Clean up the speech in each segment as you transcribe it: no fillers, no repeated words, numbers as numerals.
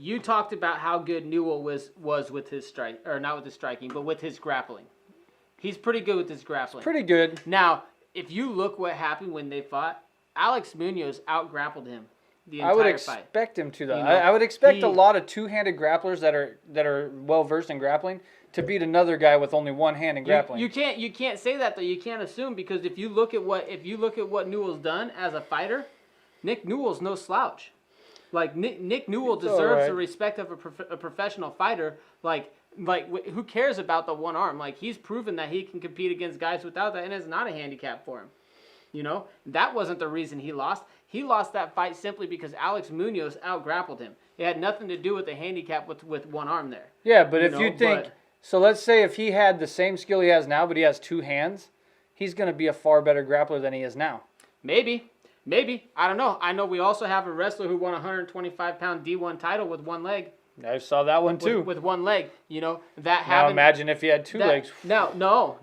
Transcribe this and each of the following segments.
you talked about how good Newell was with his strike, or not with his striking, but with his grappling. He's pretty good with his grappling. Pretty good. Now, if you look what happened when they fought, Alex Munoz out-grappled him the entire fight. I would expect him to, though. I would expect a lot of two-handed grapplers that are well-versed in grappling to beat another guy with only one hand in grappling. You can't say that, though. You can't assume, because if you look at what Newell's done as a fighter, Nick Newell's no slouch. Like, Nick Newell deserves the respect of a professional fighter. Like, who cares about the one arm? Like, he's proven that he can compete against guys without that, and it's not a handicap for him. You know, that wasn't the reason he lost. He lost that fight simply because Alex Munoz out-grappled him. It had nothing to do with the handicap with one arm there. Yeah, but if you think... So let's say if he had the same skill he has now, but he has two hands, he's going to be a far better grappler than he is now. Maybe. I don't know. I know we also have a wrestler who won a 125-pound D1 title with one leg. I saw that one too. With one leg, you know, that now imagine if he had two legs. No.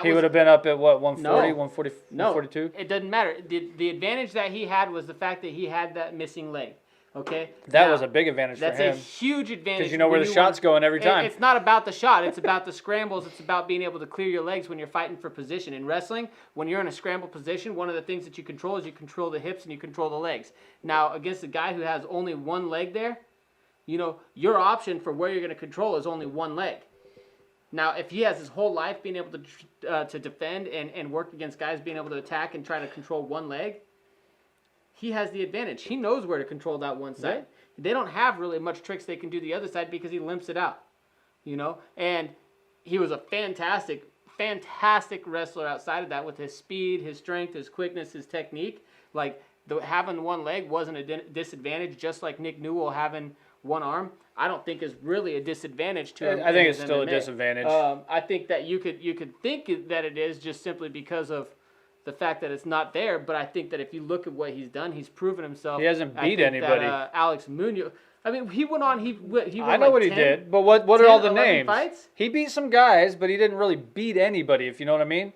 He would have been up at what, 140, 142? It doesn't matter. The advantage that he had was the fact that he had that missing leg. Okay? That was a big advantage for him. That's a huge advantage. Because you know where the shot's going every time. It's not about the shot. It's about the scrambles. It's about being able to clear your legs when you're fighting for position. In wrestling, when you're in a scramble position, one of the things that you control is you control the hips and you control the legs. Now, against a guy who has only one leg there, you know, your option for where you're going to control is only one leg. Now, if he has his whole life being able to defend and work against guys being able to attack and try to control one leg, he has the advantage. He knows where to control that one side. Yeah. They don't have really much tricks they can do the other side because he limps it out, you know. And he was a fantastic wrestler outside of that with his speed, his strength, his quickness, his technique. Like, having one leg wasn't a disadvantage, just like Nick Newell having one arm. I don't think is really a disadvantage to him. I think it's still a disadvantage. I think that you could think that it is just simply because of the fact that it's not there, but I think that if you look at what he's done, he's proven himself. He hasn't beat anybody. Alex Munoz. I mean, he went on. He went I know like what 10, he did, but what are all the names? Fights? He beat some guys, but he didn't really beat anybody. If you know what I mean.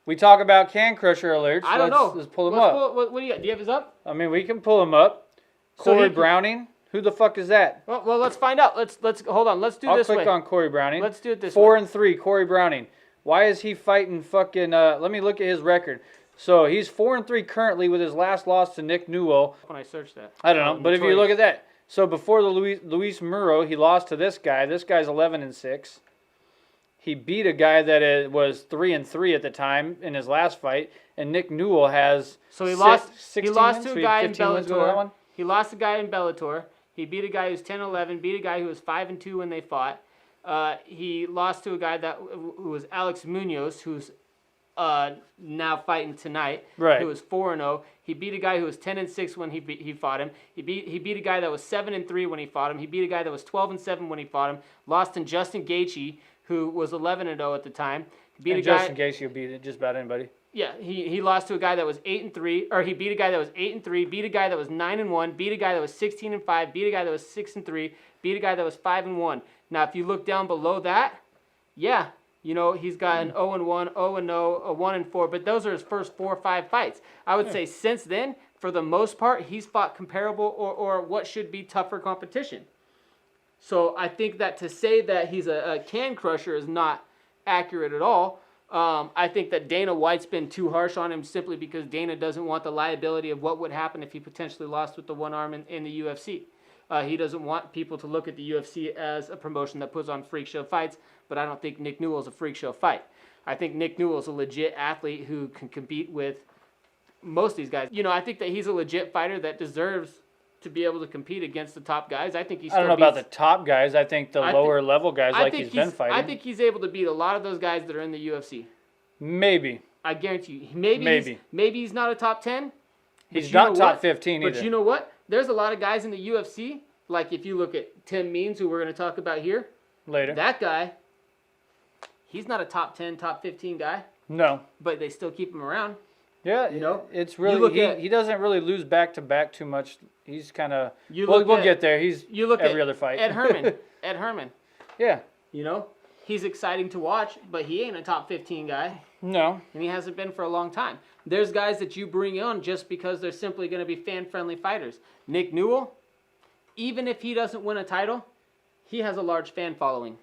We talk about Can Crusher alerts. I don't know. Let's pull him up. What do you got? Do you have his up? I mean, we can pull him up. Corey Browning. Who the fuck is that? Well, let's find out. Let's hold on. Let's do this way. I'll click on Corey Browning. Let's do it this way. 4-3, Corey Browning. Why is he fighting fucking? Let me look at his record. So he's 4-3 currently with his last loss to Nick Newell. When I searched that, I don't know, but if you look at that, so before the Luis Muro, he lost to this guy. This guy's 11-6. He beat a guy that was 3-3 at the time in his last fight, and Nick Newell has. So he lost. 16 he lost wins, to so a guy in wins with that one? Bellator. He lost a guy in Bellator. He beat a guy who's 10-11. Beat a guy who was 5-2 when they fought. He lost to a guy who was Alex Munoz, who's now fighting tonight. Right. Who was 4-0. He beat a guy who was 10-6 when he fought him. He beat a guy that was 7-3 when he fought him. He beat a guy that was 12-7 when he fought him. Lost to Justin Gaethje, who was 11-0 at the time. He beat Justin Gaethje will beat just about anybody. Yeah, he lost to a guy that was 8-3, or he beat a guy that was 8-3, beat a guy that was 9-1, beat a guy that was 16-5, beat a guy that was 6-3, beat a guy that was 5-1. Now, if you look down below that, yeah, you know, he's got an 0-1, 0-0, a 1-4, but those are his first 4 or 5 fights. I would say since then, for the most part, he's fought comparable or what should be tougher competition. So I think that to say that he's a can crusher is not accurate at all. I think that Dana White's been too harsh on him simply because Dana doesn't want the liability of what would happen if he potentially lost with the one arm in the UFC. He doesn't want people to look at the UFC as a promotion that puts on freak show fights, but I don't think Nick Newell's a freak show fight. I think Nick Newell's a legit athlete who can compete with most of these guys. You know, I think that he's a legit fighter that deserves to be able to compete against the top guys. I think he's. I don't know about the top guys. I think the lower level guys he's been fighting. I think he's able to beat a lot of those guys that are in the UFC. Maybe. I guarantee you. Maybe he's not a top 10. He's not top 15 either. But you know what? There's a lot of guys in the UFC. Like if you look at Tim Means, who we're going to talk about here later. That guy, he's not a top 10, top 15 guy. No. But they still keep him around. Yeah, you know, it's really he doesn't really lose back to back too much. He's kind of we'll get there. He's every other fight. Ed Herman. Ed Herman. Yeah. You know, he's exciting to watch, but he ain't a top 15 guy. No. And he hasn't been for a long time. There's guys that you bring on just because they're simply going to be fan-friendly fighters. Nick Newell, even if he doesn't win a title, he has a large fan following.